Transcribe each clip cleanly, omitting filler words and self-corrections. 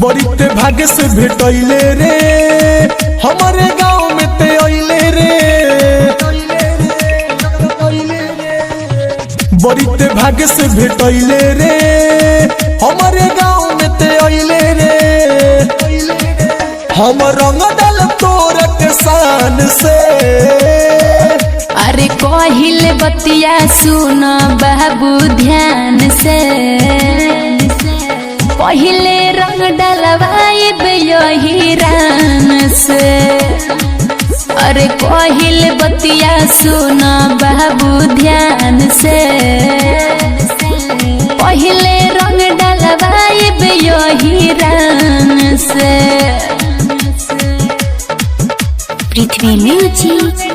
बड़ी ते भाग्य से भेटैले रे हमारे गाँव में ते अइले रे बड़ी ते भाग्य से भेटैले रे हमारे गाँव में ते अइले रे हम रंग डाल तोर के शान से। अरे कहिले बतिया सुन बाबू ध्यान से पहिले रंग डलवाइब यही रान से। अरे कहिले बतिया सुन बाबू ध्यान से पहिले रंग डलवाइब यही रान से। पृथ्वी म्यूजिक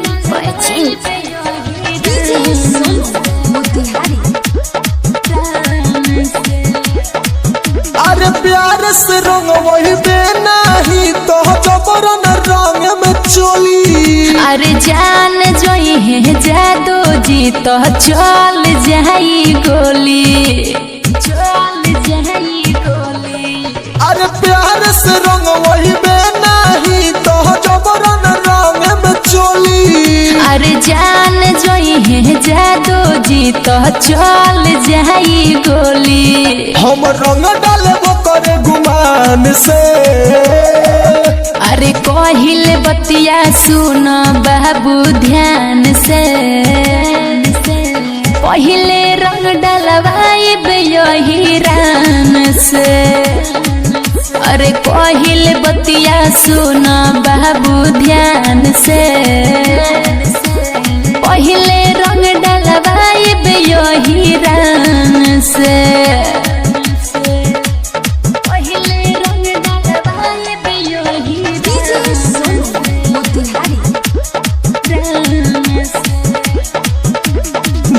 अरे प्यार से रंग वही नहीं तो जबरन रंग में चोली। अरे जान जोई है जादू जी तो चल जाई गोली चल जाई गोली। अरे प्यार से रंग वही नहीं तो जबरन रंग में चोली। अरे जान जोई है जादू जी तो चल जाई गोली। हम रंग डाले वो करे गुमान से। अरे कहिले बतिया सुन बाबू ध्यान से पहिले रंग डलवाइब यही रान से। अरे कहिले बतिया सुन बाबू ध्यान से पहिले रंग डलवाइब यही रान से।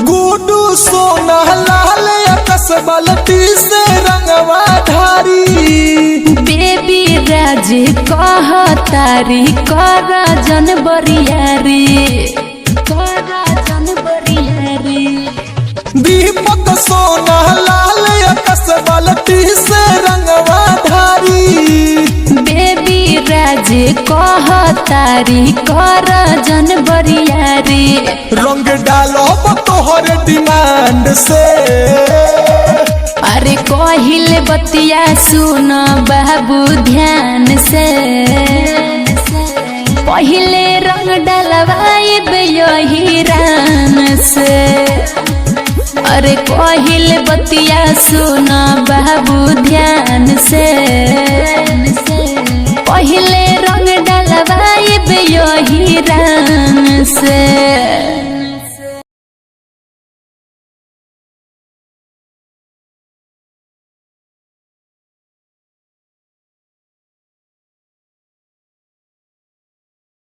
गुडू सोना लाल कसबलती से रंगवा धारी। बेबी राज कह तारी कर जन बरियारी कर जन बरियारी। दीपक सोना लाल कसबलती से रंगवा धारी। बेबी राज कह तारी कर जन बरियारी। रंग डालो तोहर डिमांड से। अरे कहिले बतिया सुन बाबू ध्यान से पहिले रंग डलवाइब यही रान से। अरे कहिले बतिया सुन बाबू ध्यान से पहिले रंग डलवाइब यही रान से।